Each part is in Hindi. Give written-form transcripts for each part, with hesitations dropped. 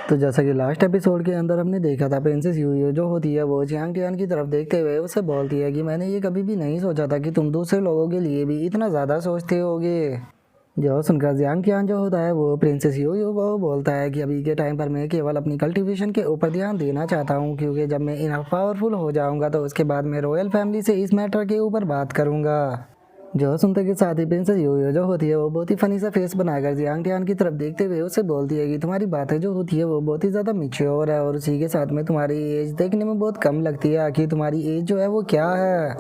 तो जैसा कि लास्ट एपिसोड के अंदर हमने देखा था, प्रिंसेस यूयू जो होती है वो जियांग टियान की तरफ देखते हुए उसे बोलती है कि मैंने ये कभी भी नहीं सोचा था कि तुम दूसरे लोगों के लिए भी इतना ज़्यादा सोचते होगे। जो सुनकर जियांग टियान जो होता है वो प्रिंसेस यूयू को बोलता है कि अभी के टाइम पर मैं केवल अपनी कल्टीवेशन के ऊपर ध्यान देना चाहता हूँ, क्योंकि जब मैं इनफ पावरफुल हो जाऊँगा तो उसके बाद मैं रॉयल फैमिली से इस मैटर के ऊपर बात करूँगा। जो सुनते के साथ ही प्रिंसेस यूयू जो होती है वो बहुत ही फनी सा फेस बनाकर जियांग टियान की तरफ देखते हुए उससे बोलती है कि तुम्हारी बातें जो होती है वो बहुत ही ज़्यादा मैच्योर है और उसी के साथ में तुम्हारी एज देखने में बहुत कम लगती है। आखिर तुम्हारी एज जो है वो क्या है।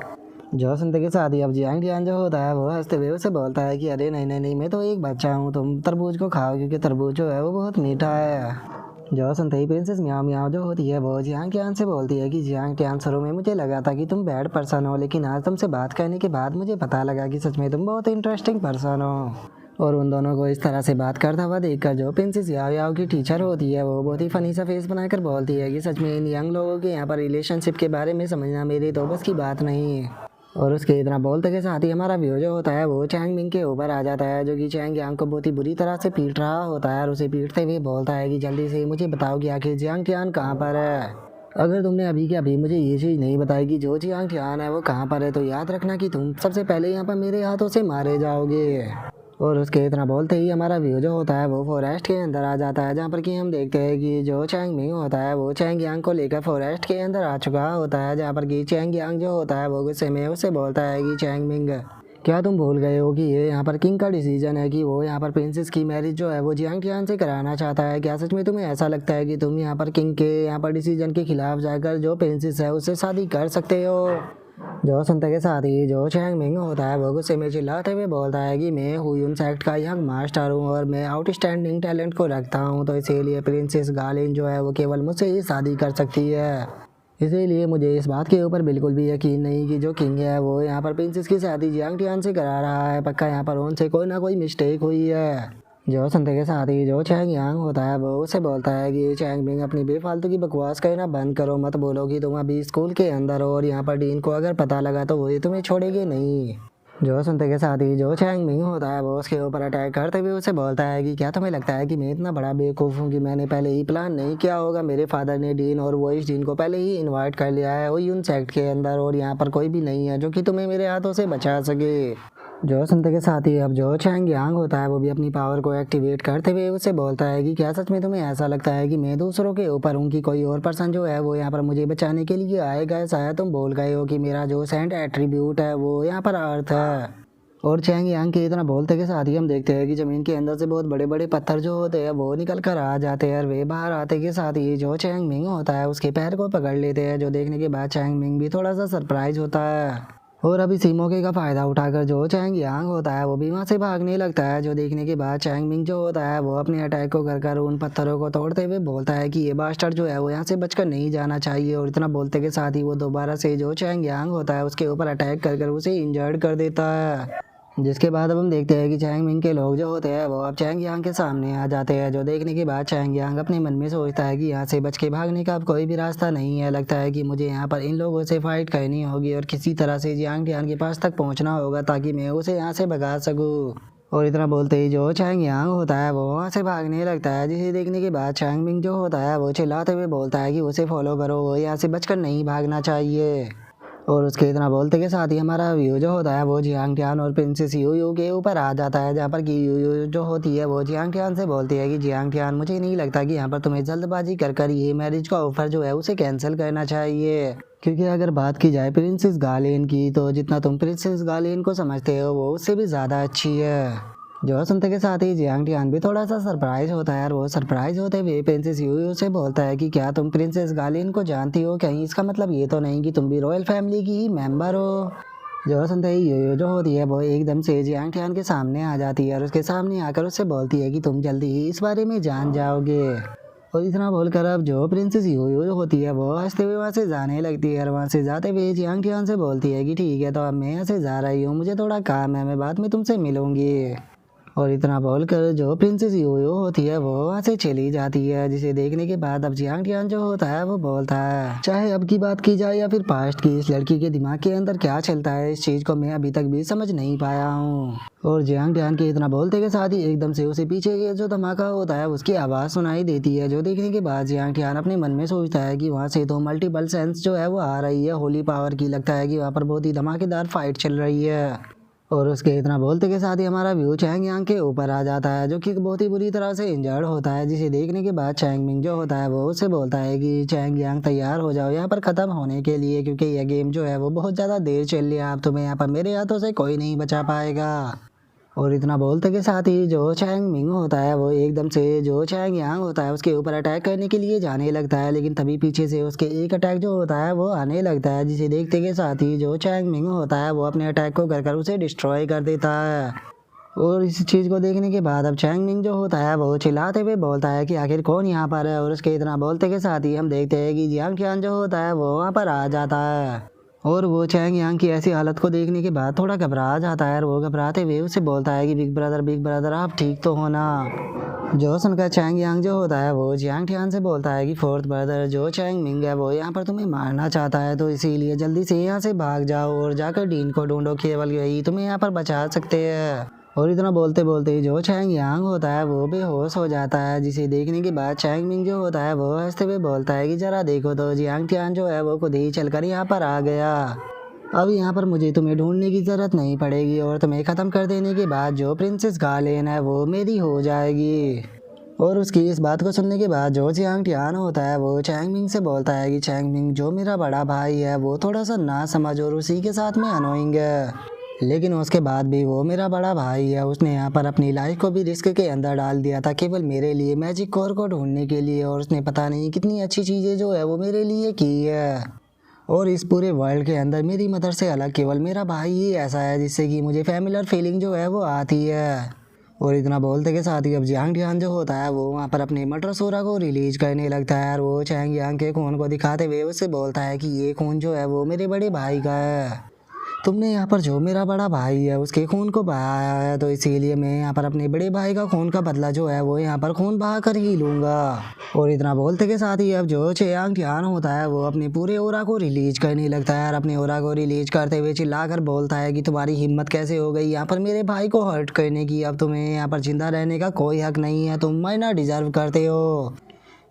जो सुनते के साथ ही अब जियांग टियान जो होता है वो हंसते हुए उसे बोलता है कि अरे नहीं नहीं नहीं, मैं तो एक बच्चा हूँ, तुम तरबूज को खाओ क्योंकि तरबूज जो है वो बहुत मीठा है। जो सुनते ही प्रिंसेस म्याओ म्याओ जो होती है वो जियांग टियान से बोलती है कि जियांग टियान, शुरू में मुझे लगा था कि तुम बैड पर्सन हो, लेकिन आज तुमसे बात करने के बाद मुझे पता लगा कि सच में तुम बहुत इंटरेस्टिंग पर्सन हो। और उन दोनों को इस तरह से बात करता हुआ देखकर जो प्रिंसेस याओ याओ की टीचर होती है वो बहुत ही फनी सा फेस बनाकर बोलती है कि सच में इन यंग लोगों के यहाँ पर रिलेशनशिप के बारे में समझना मेरी तो बस की बात नहीं है। और उसके इतना बोलते के साथ ही हमारा व्यू जो होता है वो चैंग मिंग के ऊपर आ जाता है, जो कि चैंग यांग को बहुत ही बुरी तरह से पीट रहा होता है और उसे पीटते हुए बोलता है कि जल्दी से मुझे बताओ कि आखिर जियांग टियान कहाँ पर है। अगर तुमने अभी के अभी मुझे ये चीज़ नहीं बताई कि जो जियांग टियान है वो कहाँ पर है, तो याद रखना कि तुम सबसे पहले यहाँ पर मेरे हाथों से मारे जाओगे। और उसके इतना बोलते ही हमारा व्यू जो होता है वो फॉरेस्ट के अंदर आ जाता है, जहाँ पर कि हम देखते हैं कि जो चैंग मिंग होता है वो चैंग यांग को लेकर फॉरेस्ट के अंदर आ चुका होता है, जहाँ पर कि चैंग यांग जो होता है वो गुस्से में उससे बोलता है कि चैंग मिंग, क्या तुम भूल गए हो कि ये यहाँ पर किंग का डिसीजन है कि वो यहाँ पर प्रिंसेस की मैरिज जो है वो जियांग टियान से कराना चाहता है। क्या सच में तुम्हें ऐसा लगता है कि तुम यहाँ पर किंग के यहाँ पर डिसीजन के खिलाफ जाकर जो प्रिंसेस है उससे शादी कर सकते हो। जो सुनते के साथ ही जो चैंग मिंग होता है वो गुस्से में चिल्लाते हुए बोलता है कि मैं हुयून सेक्ट का यंग मास्टर हूँ और मैं आउटस्टैंडिंग टैलेंट को रखता हूँ, तो इसीलिए प्रिंसेस गालिन जो है वो केवल मुझसे ही शादी कर सकती है। इसीलिए मुझे इस बात के ऊपर बिल्कुल भी यकीन नहीं कि जो किंग है वो यहाँ पर प्रिंसेस की शादी जियांग टियान से करा रहा है। पक्का यहाँ पर उनसे कोई ना कोई मिस्टेक हुई है। जो सुनते के साथ ही जो चैंग यांग होता है वो उसे बोलता है कि चैंग मिंग, अपनी बेफालतू की बकवास कहना बंद करो, मत बोलो कि तुम अभी स्कूल के अंदर हो और यहाँ पर डीन को अगर पता लगा तो वो तुम्हें छोड़ेगी नहीं। जो सुनते के साथ ही जो चैंग मिंग होता है वो उसके ऊपर अटैक करते हुए उसे बोलता है कि क्या तुम्हें लगता है कि मैं इतना बड़ा बेवकूफ़ हूँ कि मैंने पहले ही प्लान नहीं किया होगा। मेरे फादर ने डीन और वो इस डीन को पहले ही इनवाइट कर लिया है वो यून सेक्ट के अंदर, और यहाँ पर कोई भी नहीं है जो कि तुम्हें मेरे हाथों से बचा सके। जो सुनते के साथ ही अब जो चैंग यांग होता है वो भी अपनी पावर को एक्टिवेट करते हुए उससे बोलता है कि क्या सच में तुम्हें ऐसा लगता है कि मैं दूसरों के ऊपर हूँ कि कोई और पर्सन जो है वो यहाँ पर मुझे बचाने के लिए आएगा। शायद तुम भूल गए हो कि मेरा जो सेंट एट्रीब्यूट है वो यहाँ पर अर्थ है। और चैंग यांग के इतना बोलते के साथ ही हम देखते हैं कि ज़मीन के अंदर से बहुत बड़े बड़े पत्थर जो होते हैं वो निकल कर आ जाते हैं और वे बाहर आते के साथ ही जो चैंग मिंग होता है उसके पैर को पकड़ लेते हैं, जो देखने के बाद चैंग मिंग भी थोड़ा सा सरप्राइज होता है। और अभी इसी मौके का फ़ायदा उठाकर जो चैंग यांग होता है वो भी वहाँ से भागने लगता है, जो देखने के बाद चैंग मिंग जो होता है वो अपने अटैक को कर उन पत्थरों को तोड़ते हुए बोलता है कि ये बास्टर्ड जो है वो यहाँ से बचकर नहीं जाना चाहिए। और इतना बोलते के साथ ही वो दोबारा से जो चैंग यांग होता है उसके ऊपर अटैक कर उसे इंजर्ड कर देता है। जिसके बाद अब हम देखते हैं कि चैंग मिंग के लोग जो होते हैं वो अब चैंग यांग के सामने आ जाते हैं, जो देखने के बाद चैंग यांग अपने मन में सोचता है कि यहाँ से बच के भागने का अब कोई भी रास्ता नहीं है। लगता है कि मुझे यहाँ पर इन लोगों से फाइट करनी होगी और किसी तरह से जियांग टियान के पास तक पहुँचना होगा ताकि मैं उसे यहाँ से भगा सकूँ। और इतना बोलते ही जो चैंग यांग होता है वो वहाँ से भागने लगता है, जिसे देखने के बाद चैंग मिंग जो होता है वो चिल्लाते हुए बोलता है कि उसे फॉलो करो, वो यहाँ से बचकर नहीं भागना चाहिए। और उसके इतना बोलते के साथ ही हमारा व्यू जो होता है वो जियांग टियान और प्रिंसेस यूयू के ऊपर आ जाता है, जहाँ पर कि यूयू जो होती है वो जियांग टियान से बोलती है कि जियांग टियान, मुझे नहीं लगता कि यहाँ पर तुम्हें जल्दबाजी कर ये मैरिज का ऑफर जो है उसे कैंसिल करना चाहिए, क्योंकि अगर बात की जाए प्रिंसेस गालेन की तो जितना तुम प्रिंसेस गालेन को समझते हो वो उससे भी ज़्यादा अच्छी है। जो सुनते के साथ ही जियांग टियान भी थोड़ा सा सरप्राइज होता है और वो सरप्राइज होते हुए प्रिंसेस यूयू से बोलता है कि क्या तुम प्रिंसेस गालिन को जानती हो, कहीं इसका मतलब ये तो नहीं कि तुम भी रॉयल फैमिली की ही मेंबर हो। जो सुनते ही यूयू जो होती है वो एकदम से जियांग टियान के सामने आ जाती है और उसके सामने आकर उससे बोलती है कि तुम जल्दी ही इस बारे में जान जाओगे। और इतना बोलकर अब जो प्रिंसेस यूयू होती है वो हंसते हुए वहाँ से जाने लगती है और वहाँ से जाते हुए जियांग टियान से बोलती है कि ठीक है, तो अब मैं यहाँ से जा रही हूँ, मुझे थोड़ा काम है, मैं बाद में तुमसे मिलूंगी। और इतना बोलकर जो प्रिंसेस यूयू होती है वो वहाँ से चली जाती है, जिसे देखने के बाद अब जियांग टियान जो होता है वो बोलता है चाहे अब की बात की जाए या फिर पास्ट की, इस लड़की के दिमाग के अंदर क्या चलता है इस चीज को मैं अभी तक भी समझ नहीं पाया हूँ। और जियांग टियान के इतना बोलते के साथ ही एकदम से उसे पीछे के जो धमाका होता है उसकी आवाज सुनाई देती है, जो देखने के बाद जियांग टियान अपने मन में सोचता है कि वहाँ से तो मल्टीपल सेंस जो है वो आ रही है होली पावर की, लगता है कि वहाँ पर बहुत ही धमाकेदार फाइट चल रही है। और उसके इतना बोलते के साथ ही हमारा व्यू चैंग यांग के ऊपर आ जाता है, जो कि बहुत ही बुरी तरह से इंजर्ड होता है, जिसे देखने के बाद चैंग मिंग जो होता है वो उससे बोलता है कि चैंग यांग तैयार हो जाओ यहाँ पर ख़त्म होने के लिए, क्योंकि यह गेम जो है वो बहुत ज़्यादा देर चल रही है, अब तुम्हें यहाँ पर मेरे हाथों से कोई नहीं बचा पाएगा। और इतना बोलते के साथ ही जो चैंग मिंग होता है वो एकदम से जो चैंग यांग होता है उसके ऊपर अटैक करने के लिए जाने लगता है, लेकिन तभी पीछे से उसके एक अटैक जो होता है वो आने लगता है, जिसे देखते के साथ ही जो चैंग मिंग होता है वो अपने अटैक को कर उसे डिस्ट्रॉय कर देता है। और इस चीज़ को देखने के बाद अब चैंग मिंग जो होता है वो चिल्लाते हुए बोलता है कि आखिर कौन यहाँ पर है, और उसके इतना बोलते के साथ ही हम देखते हैं कि जियांग टियान जो होता है वो वहाँ पर आ जाता है। और वो चैंग यांग की ऐसी हालत को देखने के बाद थोड़ा घबरा जाता है, और वो घबराते हुए उससे बोलता है कि बिग ब्रदर आप ठीक तो हो ना। जो सुनकर चैंग यांग जो होता है वो जियांग टियान से बोलता है कि फोर्थ ब्रदर जो चैंग मिंग है वो यहाँ पर तुम्हें मारना चाहता है, तो इसीलिए जल्दी से यहाँ से भाग जाओ और जाकर डीन को ढूंढो, केवल यही तुम्हें यहाँ पर बचा सकते हैं। और इतना बोलते बोलते जो चैंग यांग होता है वो बेहोश हो जाता है, जिसे देखने के बाद चैंग मिंग जो होता है वो हंसते हुए बोलता है कि जरा देखो तो जियांग टियान जो है वो खुद ही चलकर यहाँ पर आ गया, अब यहाँ पर मुझे तुम्हें ढूंढने की ज़रूरत नहीं पड़ेगी, और तुम्हें ख़त्म कर देने के बाद जो प्रिंसेस गालेन है वो मेरी हो जाएगी। और उसकी इस बात को सुनने के बाद जो जियांग टियान होता है वो चैंग मिंग से बोलता है कि चैंग मिंग जो मेरा बड़ा भाई है वो थोड़ा सा ना समझ और उसी के साथ में अनोइंग है, लेकिन उसके बाद भी वो मेरा बड़ा भाई है, उसने यहाँ पर अपनी लाइफ को भी रिस्क के अंदर डाल दिया था केवल मेरे लिए मैजिक कोर को ढूंढने के लिए, और उसने पता नहीं कितनी अच्छी चीज़ें जो है वो मेरे लिए की है, और इस पूरे वर्ल्ड के अंदर मेरी मदर से अलग केवल मेरा भाई ही ऐसा है जिससे कि मुझे फैमिलियर फीलिंग जो है वो आती है। और इतना बोलते के साथ ही अब जियांग टियान जो होता है वो वहाँ पर अपने मटर सोरा को रिलीज करने लगता है, और वो चैंग यांग के खून को दिखाते हुए उससे बोलता है कि ये खून जो है वो मेरे बड़े भाई का है, तुमने यहाँ पर जो मेरा बड़ा भाई है उसके खून को बहाया है, तो इसीलिए मैं यहाँ पर अपने बड़े भाई का खून का बदला जो है वो यहाँ पर खून बहा कर ही लूँगा। और इतना बोलते के साथ ही अब जो चियांग टियान होता है वो अपने पूरे ओरा को रिलीज करने लगता है, और अपने ओरा को रिलीज करते हुए चिल्ला कर बोलता है कि तुम्हारी हिम्मत कैसे हो गई यहाँ पर मेरे भाई को हर्ट करने की, अब तुम्हें यहाँ पर जिंदा रहने का कोई हक नहीं है, तुम मरना डिजर्व करते हो।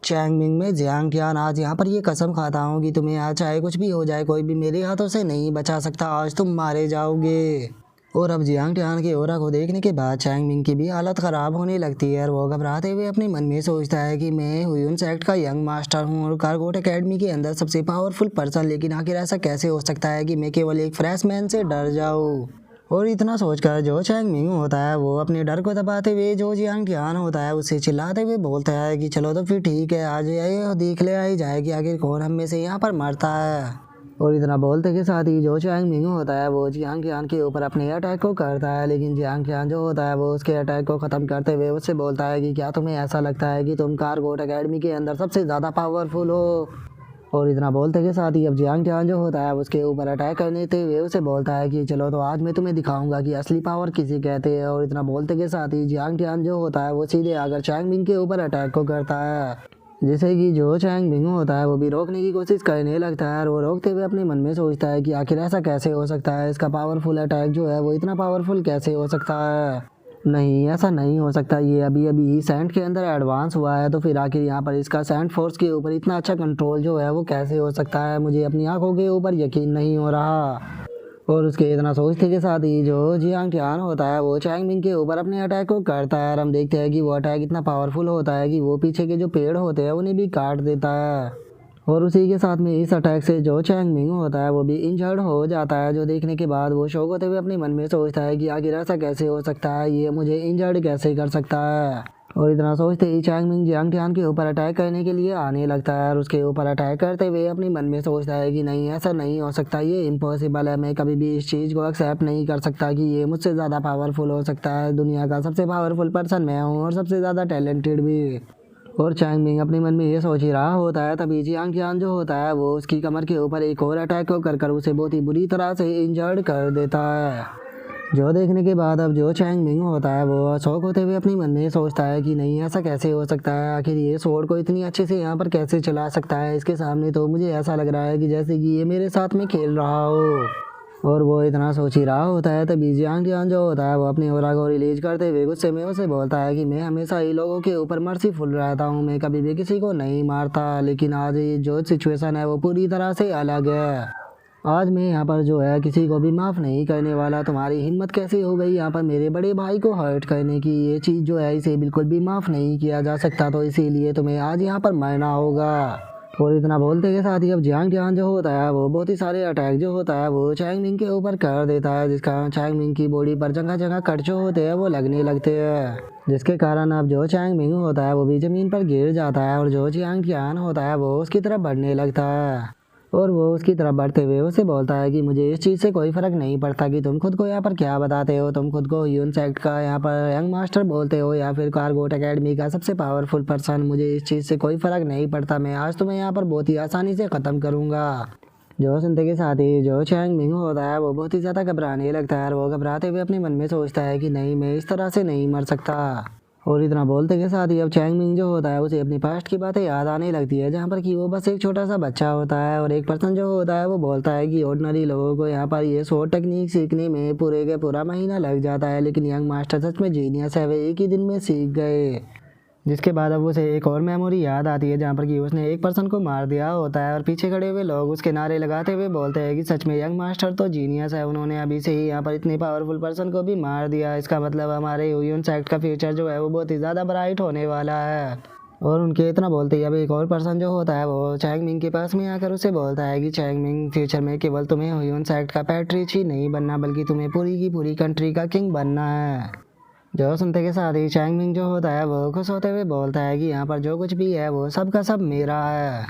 चैंग मिंग में जियांग टियान आज यहाँ पर ये कसम खाता हूँ कि तुम्हें आज चाहे कुछ भी हो जाए कोई भी मेरे हाथों से नहीं बचा सकता, आज तुम मारे जाओगे। और अब जियांग टियान के ओरा को देखने के बाद चैंग मिंग की भी हालत ख़राब होने लगती है, और वो घबराते हुए अपने मन में सोचता है कि मैं हुयून सेक्ट का यंग मास्टर हूँ और कारगोट एकेडमी के अंदर सबसे पावरफुल पर्सन, लेकिन आखिर ऐसा कैसे हो सकता है कि मैं केवल एक फ्रेश मैन से डर जाऊँ। और इतना सोचकर जो चैंग मिंग होता है वो अपने डर को दबाते हुए जो जियांग टियान होता है उससे चिल्लाते हुए बोलता है कि चलो तो फिर ठीक है, आज ये देख ले आई जाए कि आखिर कौन हम में से यहाँ पर मरता है। और इतना बोलते के साथ ही जो चैंग मिंग होता है वो जियांग टियान के ऊपर अपने अटैक को करता है, लेकिन जियांग टियान जो होता है वो उसके अटैक को ख़त्म करते हुए उससे बोलता है कि क्या तुम्हें ऐसा लगता है कि तुम कारगोट एकेडमी के अंदर सबसे ज़्यादा पावरफुल हो। और इतना बोलते के साथ ही अब जियांग टियान जो होता है उसके ऊपर अटैक करने हुए उसे बोलता है कि चलो तो आज मैं तुम्हें दिखाऊंगा कि असली पावर किसे कहते हैं। और इतना बोलते के साथ ही जियांग टियान जो होता है वो सीधे आकर चैंग मिंग के ऊपर अटैक को करता है, जिसे कि जो चैंग मिंग होता है वो भी रोकने की कोशिश करने लगता है, और वो रोकते हुए अपने मन में सोचता है कि आखिर ऐसा कैसे हो सकता है, इसका पावरफुल अटैक जो है वो इतना पावरफुल कैसे हो सकता है, नहीं ऐसा नहीं हो सकता, ये अभी अभी ही सैंड के अंदर एडवांस हुआ है, तो फिर आखिर यहाँ पर इसका सैंड फोर्स के ऊपर इतना अच्छा कंट्रोल जो है वो कैसे हो सकता है, मुझे अपनी आंखों के ऊपर यकीन नहीं हो रहा। और उसके इतना सोचते के साथ ही जो जियांग टियान होता है वो चैंग मिंग के ऊपर अपने अटैक को करता है, और हम देखते हैं कि वो अटैक इतना पावरफुल होता है कि वो पीछे के जो पेड़ होते हैं उन्हें भी काट देता है, और उसी के साथ में इस अटैक से जो चैंग मिंग होता है वो भी इंजर्ड हो जाता है, जो देखने के बाद वो शौक होते हुए अपने मन में सोचता है कि आखिर ऐसा कैसे हो सकता है, ये मुझे इंजर्ड कैसे कर सकता है। और इतना सोचते ही चैंग मिंग जियांग टियान के ऊपर अटैक करने के लिए आने लगता है, और उसके ऊपर अटैक करते हुए अपने मन में सोचता है कि नहीं ऐसा नहीं हो सकता, ये इम्पॉसिबल है, मैं कभी भी इस चीज़ को एक्सेप्ट नहीं कर सकता कि ये मुझसे ज़्यादा पावरफुल हो सकता है, दुनिया का सबसे पावरफुल पर्सन मैं हूँ और सबसे ज़्यादा टैलेंटेड भी। और चैंग मिंग अपने मन में ये सोच ही रहा होता है, तभी जियांग टियान जो होता है वो उसकी कमर के ऊपर एक और अटैक को कर उसे बहुत ही बुरी तरह से इंजर्ड कर देता है, जो देखने के बाद अब जो चैंग मिंग होता है वो शौक होते हुए अपनी मन में सोचता है कि नहीं ऐसा कैसे हो सकता है, आखिर ये स्वॉर्ड को इतनी अच्छे से यहाँ पर कैसे चला सकता है, इसके सामने तो मुझे ऐसा लग रहा है कि जैसे कि ये मेरे साथ में खेल रहा हो। और वो इतना सोच ही रहा होता है तभी जियांग टियान जो होता है वो अपनी ओरा को रिलीज करते हुए गुस्से में उसे बोलता है कि मैं हमेशा ही लोगों के ऊपर मर्सीफुल रहता हूँ, मैं कभी भी किसी को नहीं मारता, लेकिन आज ये जो सिचुएशन है वो पूरी तरह से अलग है। आज मैं यहाँ पर जो है किसी को भी माफ़ नहीं करने वाला। तुम्हारी हिम्मत कैसे हो गई यहाँ पर मेरे बड़े भाई को हर्ट करने की, ये चीज़ जो है इसे बिल्कुल भी माफ़ नहीं किया जा सकता, तो इसीलिए तुम्हें आज यहाँ पर मरना होगा। और इतना बोलते के साथ ही अब जियांग टियान जो होता है वो बहुत ही सारे अटैक जो होता है वो चैंग मिंग के ऊपर कर देता है, जिस कारण चैंग मिंग की बॉडी पर जगह जगह कट जो होते हैं वो लगने लगते हैं, जिसके कारण अब जो चैंग मिंग होता है वो भी ज़मीन पर गिर जाता है और जो जियांग टियान होता है वो उसकी तरफ बढ़ने लगता है। और वो उसकी तरफ बढ़ते हुए उसे बोलता है कि मुझे इस चीज़ से कोई फ़र्क नहीं पड़ता कि तुम खुद को यहाँ पर क्या बताते हो, तुम खुद को ह्यून सेक्ट का यहाँ पर यंग मास्टर बोलते हो या फिर कार्गोट एकेडमी का सबसे पावरफुल पर्सन, मुझे इस चीज़ से कोई फ़र्क नहीं पड़ता, मैं आज तुम्हें यहाँ पर बहुत ही आसानी से ख़त्म करूँगा। जो सुनते के साथ ही जो चैंग मिंग होता है वो बहुत ही ज़्यादा घबराने लगता है और वो घबराते हुए अपने मन में सोचता है कि नहीं मैं इस तरह से नहीं मर सकता। और इतना बोलते के साथ ही अब चैंग मिंग जो होता है उसे अपनी पास्ट की बातें याद आने लगती है, जहाँ पर कि वो बस एक छोटा सा बच्चा होता है और एक पर्सन जो होता है वो बोलता है कि ऑर्डिनरी लोगों को यहाँ पर ये शॉर्ट टेक्निक सीखने में पूरे के पूरा महीना लग जाता है, लेकिन यंग मास्टर सच में जीनियस है, वे एक ही दिन में सीख गए। जिसके बाद अब उसे एक और मेमोरी याद आती है जहाँ पर कि उसने एक पर्सन को मार दिया होता है और पीछे खड़े हुए लोग उसके नारे लगाते हुए बोलते हैं कि सच में यंग मास्टर तो जीनियस है, उन्होंने अभी से ही यहाँ पर इतने पावरफुल पर्सन को भी मार दिया, इसका मतलब हमारे ह्यून सेक्ट का फ्यूचर जो है वो बहुत ही ज़्यादा ब्राइट होने वाला है। और उनके इतना बोलते ही अब एक और पर्सन जो होता है वो चैंग मिंग के पास में आकर उसे बोलता है कि चैंग मिंग फ्यूचर में केवल तुम्हें ह्यून सेक्ट का पैट्रिच ही नहीं बनना बल्कि तुम्हें पूरी की पूरी कंट्री का किंग बनना है। जो सुनते के साथ ही चैंग मिंग जो होता है वो खुश होते हुए बोलता है कि यहाँ पर जो कुछ भी है वो सब का सब मेरा है।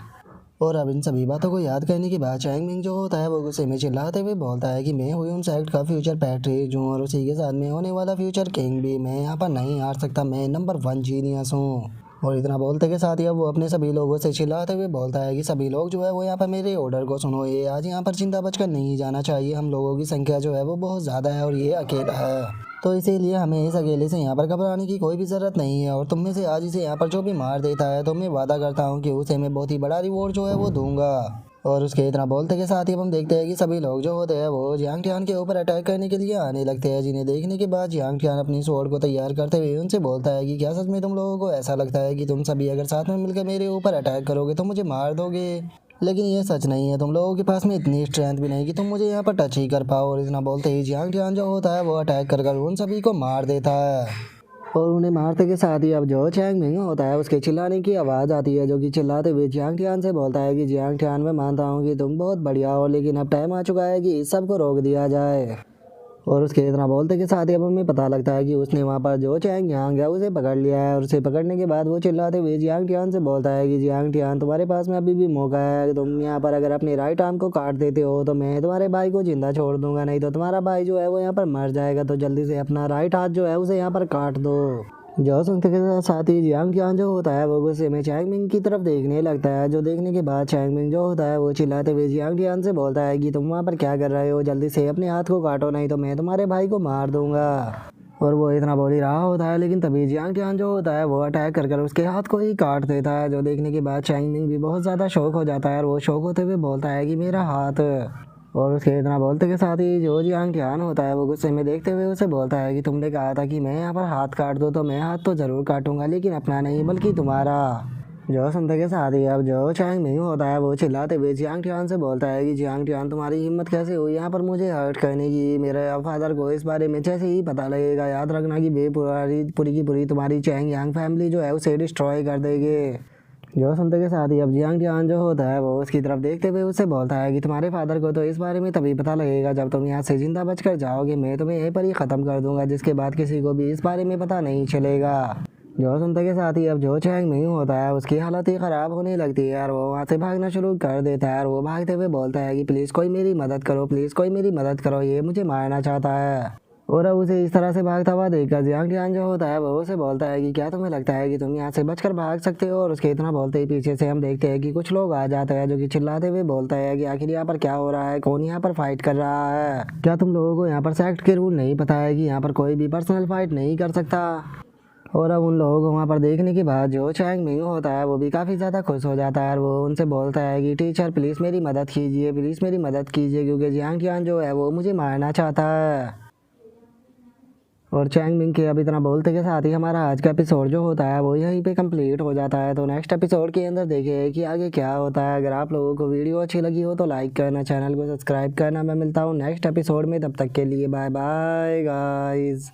और अब इन सभी बातों को याद करने के बाद चैंग मिंग जो होता है वो गुस्से में चिल्लाते हुए बोलता है कि मैं ह्यून सेक्ट का फ्यूचर पैट्रिक हूँ और उसी के साथ में होने वाला फ्यूचर किंग भी, मैं यहाँ पर नहीं हार सकता, मैं नंबर 1 जीनियस हूँ। और इतना बोलते के साथ ही अब वो अपने सभी लोगों से चिल्लाते हुए बोलता है कि सभी लोग जो है वो यहाँ पर मेरे ऑर्डर को सुनो, ये आज यहाँ पर जिंदा बचकर नहीं जाना चाहिए, हम लोगों की संख्या जो है वो बहुत ज़्यादा है और ये अकेला है, तो इसीलिए हमें इस अकेले से यहाँ पर घबराने की कोई भी ज़रूरत नहीं है। और तुम में से आज इसे यहाँ पर जो भी मार देता है तो मैं वादा करता हूँ कि उसे मैं बहुत ही बड़ा रिवॉर्ड जो है वो दूंगा। और उसके इतना बोलते के साथ ही हम देखते हैं कि सभी लोग जो होते हैं वो जियांग टियान के ऊपर अटैक करने के लिए आने लगते हैं, जिन्हें देखने के बाद जियांग टियान अपनी स्वॉर्ड को तैयार करते हुए उनसे बोलता है कि क्या सच में तुम लोगों को ऐसा लगता है कि तुम सभी अगर साथ में मिलकर मेरे ऊपर अटैक करोगे तो मुझे मार दोगे, लेकिन ये सच नहीं है, तुम लोगों के पास में इतनी स्ट्रेंथ भी नहीं कि तुम मुझे यहाँ पर टच ही कर पाओ। और इतना बोलते ही जियांग टियान जो होता है वो अटैक कर उन सभी को मार देता है। और उन्हें मारते के साथ ही अब जो चैंग मिंग होता है उसके चिल्लाने की आवाज़ आती है, जो कि चिल्लाते हुए जियांग टियान से बोलता है कि जियांग टियान मैं मानता हूँ कि तुम बहुत बढ़िया हो, लेकिन अब टाइम आ चुका है कि इस सब को रोक दिया जाए। और उसके इतना बोलते के साथ ही अब हमें पता लगता है कि उसने वहाँ पर जो चैंग यांग है उसे पकड़ लिया है और उसे पकड़ने के बाद वो चिल्लाते हुए जियांग टियान से बोलता है कि जियांग टियान तुम्हारे पास में अभी भी मौका है, कि तुम यहाँ पर अगर अपने राइट आर्म को काट देते हो तो मैं तुम्हारे भाई को जिंदा छोड़ दूंगा, नहीं तो तुम्हारा भाई जो है वो यहाँ पर मर जाएगा, तो जल्दी से अपना राइट हाथ जो है उसे यहाँ पर काट दो। जो सुनते के साथ ही जियांग टियान जो होता है वो गुस्से में चैंग मिंग की तरफ देखने लगता है, जो देखने के बाद चैंग मिंग जो होता है वो चिल्लाते हुए जियांग टियान से बोलता है कि तुम वहाँ पर क्या कर रहे हो, जल्दी से अपने हाथ को काटो नहीं तो मैं तुम्हारे भाई को मार दूंगा। और वो इतना बोल ही रहा होता है लेकिन तभी जियांग टियान जो होता है वो अटैक कर उसके हाथ को ही काट देता है, जो देखने के बाद चैंग मिंग भी बहुत ज़्यादा शौक हो जाता है और वो शौक होते हुए बोलता है कि मेरा हाथ। और उसके इतना बोलते के साथ ही जो जियांग टियान होता है वो गुस्से में देखते हुए उसे बोलता है कि तुमने कहा था कि मैं यहाँ पर हाथ काट दूँ, तो मैं हाथ तो ज़रूर काटूंगा लेकिन अपना नहीं बल्कि तुम्हारा। जो सुनते के साथ ही अब जो चैंग मिंग होता है वो चिल्लाते हुए जियांग टियान से बोलता है कि जियांग टियान तुम्हारी हिम्मत कैसे हुई यहाँ पर मुझे हर्ट करने की, मेरे फादर को इस बारे में जैसे ही पता लगेगा याद रखना कि पूरी की पूरी तुम्हारी चैंग यांग फैमिली जो है उसे डिस्ट्रॉय कर देगी। जो सुनते के साथ ही अब जियांग टियान जो होता है वो उसकी तरफ देखते हुए उससे बोलता है कि तुम्हारे फादर को तो इस बारे में तभी पता लगेगा जब तुम यहाँ से जिंदा बचकर जाओगे, मैं तुम्हें यहीं पर ही ख़त्म कर दूंगा, जिसके बाद किसी को भी इस बारे में पता नहीं चलेगा। जो सुनते के साथ ही अब जो चैंग मिंग होता है उसकी हालत ही ख़राब होने लगती है और वो वहाँ से भागना शुरू कर देता है और वो भागते हुए बोलता है कि प्लीज़ कोई मेरी मदद करो, प्लीज़ कोई मेरी मदद करो, ये मुझे मारना चाहता है। और अब उसे इस तरह से भागता हुआ देखकर जियांग टियान जो होता है वो उसे बोलता है कि क्या तुम्हें लगता है कि तुम यहाँ से बचकर भाग सकते हो। और उसके इतना बोलते ही पीछे से हम देखते हैं कि कुछ लोग आ जाते हैं जो कि चिल्लाते हुए बोलते हैं कि आखिर यहाँ पर क्या हो रहा है, कौन यहाँ पर फाइट कर रहा है। क्या तुम लोगों को यहाँ पर सेक्ट के रूल नहीं पता है कि यहाँ पर कोई भी पर्सनल फाइट नहीं कर सकता। और अब उन लोगों को वहाँ पर देखने के बाद जो चैंग मिंग होता है वो भी काफ़ी ज़्यादा खुश हो जाता है और वो उनसे बोलता है कि टीचर प्लीज़ मेरी मदद कीजिए, प्लीज़ मेरी मदद कीजिए, क्योंकि जियांग टियान जो है वो मुझे मारना चाहता है। और चैंग मिंग के अब इतना बोलते के साथ ही हमारा आज का एपिसोड जो होता है वो यहीं पे कंप्लीट हो जाता है। तो नेक्स्ट एपिसोड के अंदर देखिए कि आगे क्या होता है। अगर आप लोगों को वीडियो अच्छी लगी हो तो लाइक करना, चैनल को सब्सक्राइब करना। मैं मिलता हूँ नेक्स्ट एपिसोड में, तब तक के लिए बाय बाय गाइस।